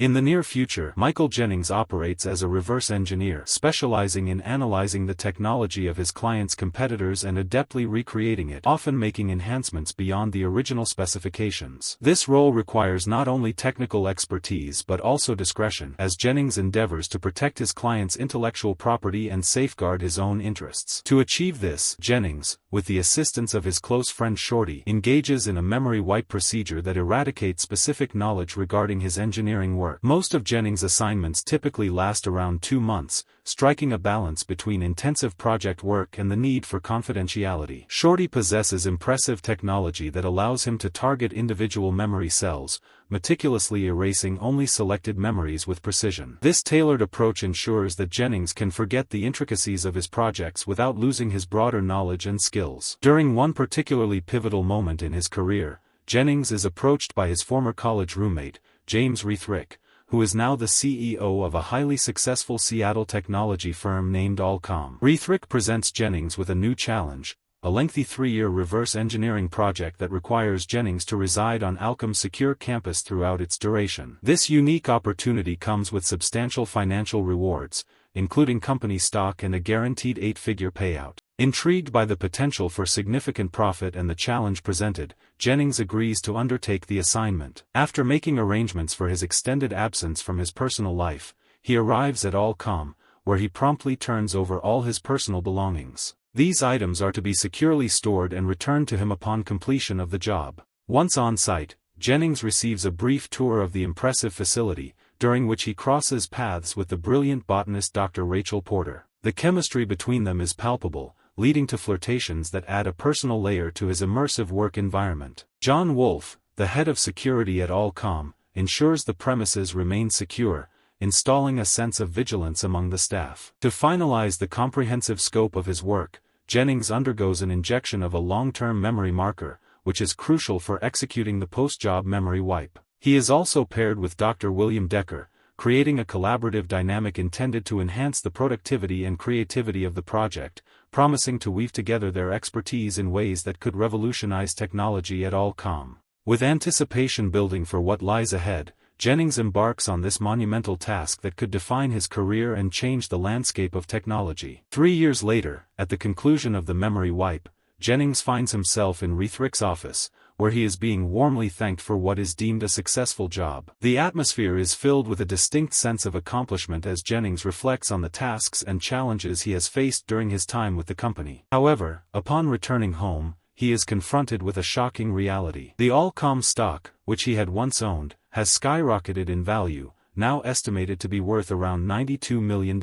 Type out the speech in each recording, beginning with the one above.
In the near future, Michael Jennings operates as a reverse engineer, specializing in analyzing the technology of his clients' competitors and adeptly recreating it, often making enhancements beyond the original specifications. This role requires not only technical expertise but also discretion, as Jennings endeavors to protect his clients' intellectual property and safeguard his own interests. To achieve this, Jennings, with the assistance of his close friend Shorty, engages in a memory wipe procedure that eradicates specific knowledge regarding his engineering work. Most of Jennings' assignments typically last around 2 months, striking a balance between intensive project work and the need for confidentiality. Shorty possesses impressive technology that allows him to target individual memory cells, meticulously erasing only selected memories with precision. This tailored approach ensures that Jennings can forget the intricacies of his projects without losing his broader knowledge and skills. During one particularly pivotal moment in his career, Jennings is approached by his former college roommate, James Rethrick, who is now the CEO of a highly successful Seattle technology firm named Allcom. Rethrick presents Jennings with a new challenge, a lengthy 3-year reverse engineering project that requires Jennings to reside on Allcom's secure campus throughout its duration. This unique opportunity comes with substantial financial rewards, including company stock and a guaranteed 8-figure payout. Intrigued by the potential for significant profit and the challenge presented, Jennings agrees to undertake the assignment. After making arrangements for his extended absence from his personal life, he arrives at Allcom, where he promptly turns over all his personal belongings. These items are to be securely stored and returned to him upon completion of the job. Once on site, Jennings receives a brief tour of the impressive facility, during which he crosses paths with the brilliant botanist Dr. Rachel Porter. The chemistry between them is palpable, leading to flirtations that add a personal layer to his immersive work environment. John Wolfe, the head of security at Allcom, ensures the premises remain secure, installing a sense of vigilance among the staff. To finalize the comprehensive scope of his work, Jennings undergoes an injection of a long-term memory marker, which is crucial for executing the post-job memory wipe. He is also paired with Dr. William Decker, creating a collaborative dynamic intended to enhance the productivity and creativity of the project, promising to weave together their expertise in ways that could revolutionize technology at Allcom. With anticipation building for what lies ahead, Jennings embarks on this monumental task that could define his career and change the landscape of technology. 3 years later, at the conclusion of the memory wipe, Jennings finds himself in Rethrick's office, where he is being warmly thanked for what is deemed a successful job. The atmosphere is filled with a distinct sense of accomplishment as Jennings reflects on the tasks and challenges he has faced during his time with the company. However, upon returning home, he is confronted with a shocking reality. The Allcom stock, which he had once owned, has skyrocketed in value, now estimated to be worth around $92 million.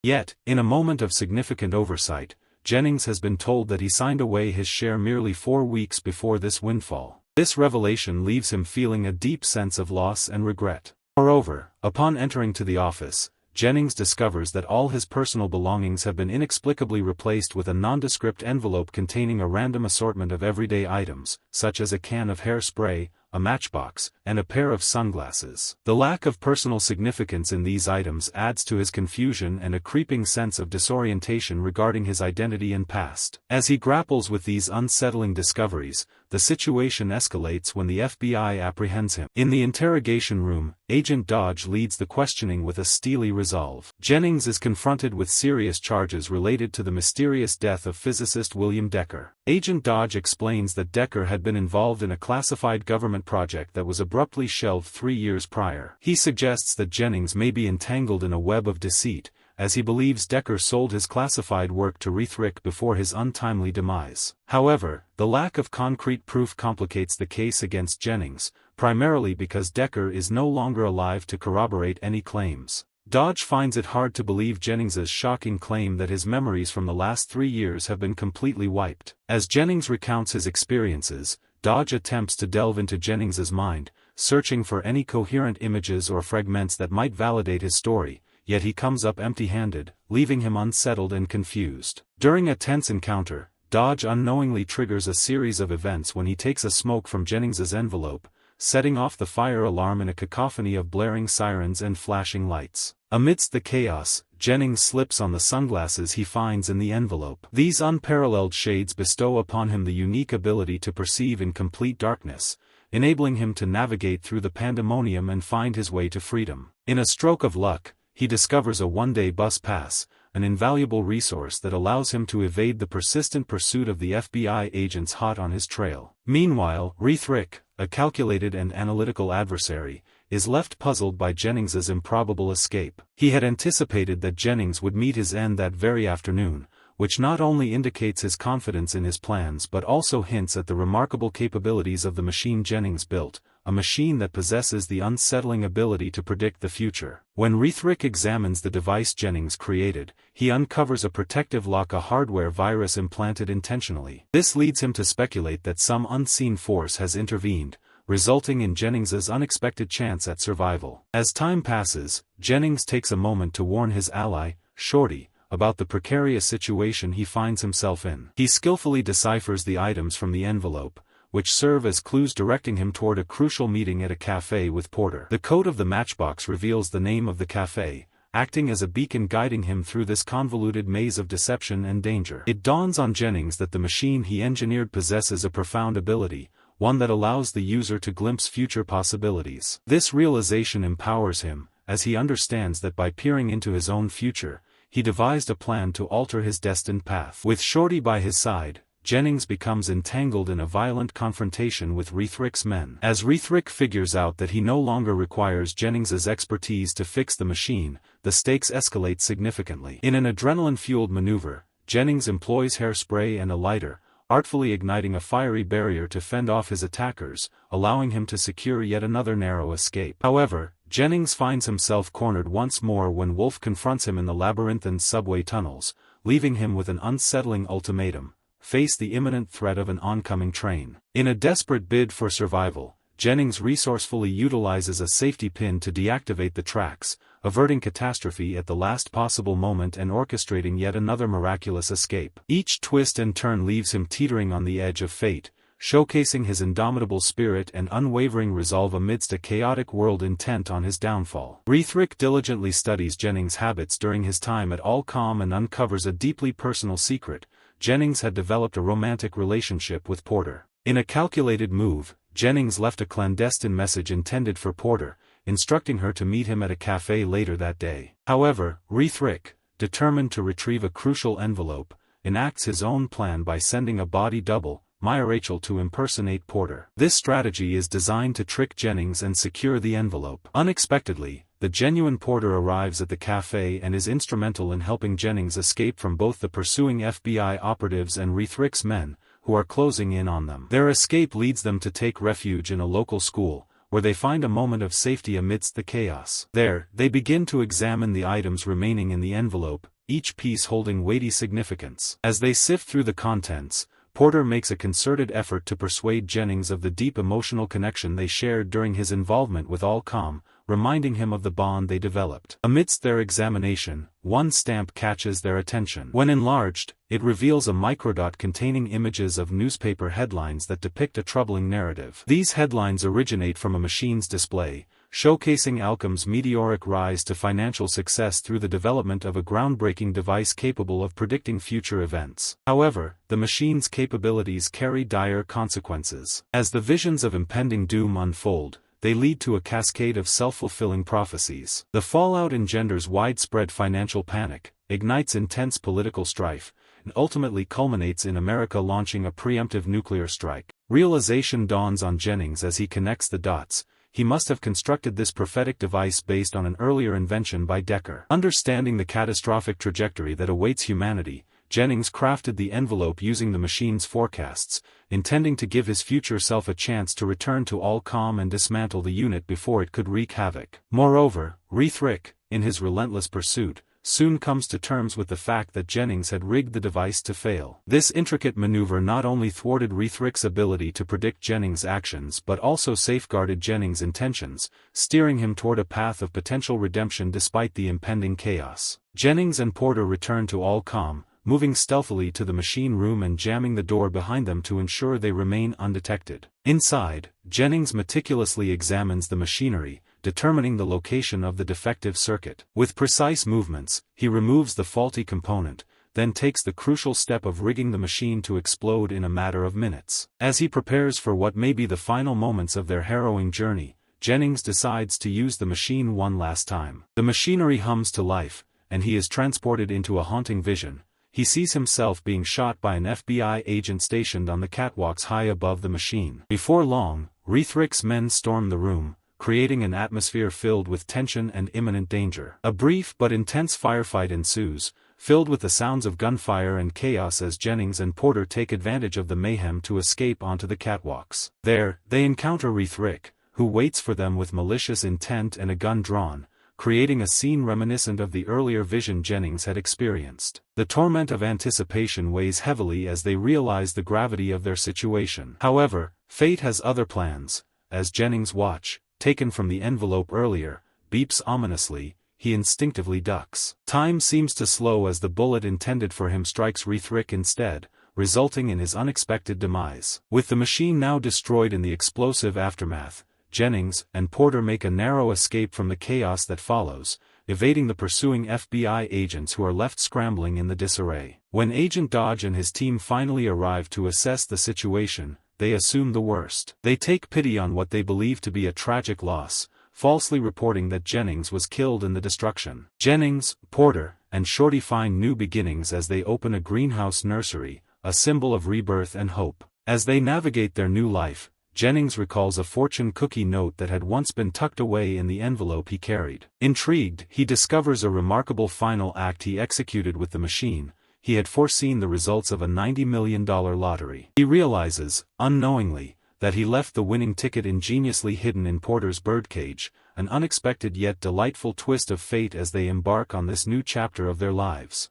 Yet, in a moment of significant oversight, Jennings has been told that he signed away his share merely 4 weeks before this windfall. This revelation leaves him feeling a deep sense of loss and regret. Moreover, upon entering to the office, Jennings discovers that all his personal belongings have been inexplicably replaced with a nondescript envelope containing a random assortment of everyday items, such as a can of hairspray, a matchbox, and a pair of sunglasses. The lack of personal significance in these items adds to his confusion and a creeping sense of disorientation regarding his identity and past. As he grapples with these unsettling discoveries, the situation escalates when the FBI apprehends him. In the interrogation room, Agent Dodge leads the questioning with a steely resolve. Jennings is confronted with serious charges related to the mysterious death of physicist William Decker. Agent Dodge explains that Decker had been involved in a classified government project that was abruptly shelved 3 years prior. He suggests that Jennings may be entangled in a web of deceit, as he believes Decker sold his classified work to Rethrick before his untimely demise. However, the lack of concrete proof complicates the case against Jennings, primarily because Decker is no longer alive to corroborate any claims. Dodge finds it hard to believe Jennings's shocking claim that his memories from the last 3 years have been completely wiped. As Jennings recounts his experiences, Dodge attempts to delve into Jennings's mind, searching for any coherent images or fragments that might validate his story, yet he comes up empty-handed, leaving him unsettled and confused. During a tense encounter, Dodge unknowingly triggers a series of events when he takes a smoke from Jennings's envelope, setting off the fire alarm in a cacophony of blaring sirens and flashing lights. Amidst the chaos, Jennings slips on the sunglasses he finds in the envelope. These unparalleled shades bestow upon him the unique ability to perceive in complete darkness, enabling him to navigate through the pandemonium and find his way to freedom. In a stroke of luck, he discovers a one-day bus pass, an invaluable resource that allows him to evade the persistent pursuit of the FBI agents hot on his trail. Meanwhile, Rethrick, a calculated and analytical adversary, is left puzzled by Jennings's improbable escape. He had anticipated that Jennings would meet his end that very afternoon, which not only indicates his confidence in his plans but also hints at the remarkable capabilities of the machine Jennings built, a machine that possesses the unsettling ability to predict the future. When Rethrick examines the device Jennings created, he uncovers a protective lock, a hardware virus implanted intentionally. This leads him to speculate that some unseen force has intervened, resulting in Jennings's unexpected chance at survival. As time passes, Jennings takes a moment to warn his ally, Shorty, about the precarious situation he finds himself in. He skillfully deciphers the items from the envelope, which serve as clues directing him toward a crucial meeting at a cafe with Porter. The code of the matchbox reveals the name of the cafe, acting as a beacon guiding him through this convoluted maze of deception and danger. It dawns on Jennings that the machine he engineered possesses a profound ability, one that allows the user to glimpse future possibilities. This realization empowers him, as he understands that by peering into his own future, he devised a plan to alter his destined path. With Shorty by his side, Jennings becomes entangled in a violent confrontation with Rethrick's men. As Rethrick figures out that he no longer requires Jennings's expertise to fix the machine, the stakes escalate significantly. In an adrenaline-fueled maneuver, Jennings employs hairspray and a lighter, artfully igniting a fiery barrier to fend off his attackers, allowing him to secure yet another narrow escape. However, Jennings finds himself cornered once more when Wolf confronts him in the labyrinthine subway tunnels, leaving him with an unsettling ultimatum: face the imminent threat of an oncoming train. In a desperate bid for survival, Jennings resourcefully utilizes a safety pin to deactivate the tracks, averting catastrophe at the last possible moment and orchestrating yet another miraculous escape. Each twist and turn leaves him teetering on the edge of fate, showcasing his indomitable spirit and unwavering resolve amidst a chaotic world intent on his downfall. Rethrick diligently studies Jennings' habits during his time at Allcom and uncovers a deeply personal secret: Jennings had developed a romantic relationship with Porter. In a calculated move, Jennings left a clandestine message intended for Porter, instructing her to meet him at a cafe later that day. However, Rethrick, determined to retrieve a crucial envelope, enacts his own plan by sending a body double, Maya Rachel, to impersonate Porter. This strategy is designed to trick Jennings and secure the envelope. Unexpectedly, the genuine Porter arrives at the cafe and is instrumental in helping Jennings escape from both the pursuing FBI operatives and Rethrick's men, who are closing in on them. Their escape leads them to take refuge in a local school, where they find a moment of safety amidst the chaos. There, they begin to examine the items remaining in the envelope, each piece holding weighty significance. As they sift through the contents, Porter makes a concerted effort to persuade Jennings of the deep emotional connection they shared during his involvement with Allcom, reminding him of the bond they developed. Amidst their examination, one stamp catches their attention. When enlarged, it reveals a microdot containing images of newspaper headlines that depict a troubling narrative. These headlines originate from a machine's display, showcasing Allcom's meteoric rise to financial success through the development of a groundbreaking device capable of predicting future events. However, the machine's capabilities carry dire consequences. As the visions of impending doom unfold, they lead to a cascade of self-fulfilling prophecies. The fallout engenders widespread financial panic, ignites intense political strife, and ultimately culminates in America launching a preemptive nuclear strike. Realization dawns on Jennings as he connects the dots: he must have constructed this prophetic device based on an earlier invention by Decker. Understanding the catastrophic trajectory that awaits humanity, Jennings crafted the envelope using the machine's forecasts, intending to give his future self a chance to return to Allcom and dismantle the unit before it could wreak havoc. Moreover, Rethrick, in his relentless pursuit, soon comes to terms with the fact that Jennings had rigged the device to fail. This intricate maneuver not only thwarted Rethrick's ability to predict Jennings' actions but also safeguarded Jennings' intentions, steering him toward a path of potential redemption despite the impending chaos. Jennings and Porter return to Allcom, moving stealthily to the machine room and jamming the door behind them to ensure they remain undetected. Inside, Jennings meticulously examines the machinery, determining the location of the defective circuit. With precise movements, he removes the faulty component, then takes the crucial step of rigging the machine to explode in a matter of minutes. As he prepares for what may be the final moments of their harrowing journey, Jennings decides to use the machine one last time. The machinery hums to life, and he is transported into a haunting vision. He sees himself being shot by an FBI agent stationed on the catwalks high above the machine. Before long, Rethrick's men storm the room, creating an atmosphere filled with tension and imminent danger. A brief but intense firefight ensues, filled with the sounds of gunfire and chaos as Jennings and Porter take advantage of the mayhem to escape onto the catwalks. There, they encounter Rethrick, who waits for them with malicious intent and a gun drawn, creating a scene reminiscent of the earlier vision Jennings had experienced. The torment of anticipation weighs heavily as they realize the gravity of their situation. However, fate has other plans. As Jennings' watch, taken from the envelope earlier, beeps ominously, he instinctively ducks. Time seems to slow as the bullet intended for him strikes Rethrick instead, resulting in his unexpected demise. With the machine now destroyed in the explosive aftermath, Jennings and Porter make a narrow escape from the chaos that follows, evading the pursuing FBI agents who are left scrambling in the disarray. When Agent Dodge and his team finally arrive to assess the situation, they assume the worst. They take pity on what they believe to be a tragic loss, falsely reporting that Jennings was killed in the destruction. Jennings, Porter, and Shorty find new beginnings as they open a greenhouse nursery, a symbol of rebirth and hope. As they navigate their new life, Jennings recalls a fortune cookie note that had once been tucked away in the envelope he carried. Intrigued, he discovers a remarkable final act he executed with the machine. He had foreseen the results of a $90 million lottery. He realizes, unknowingly, that he left the winning ticket ingeniously hidden in Porter's birdcage, an unexpected yet delightful twist of fate as they embark on this new chapter of their lives.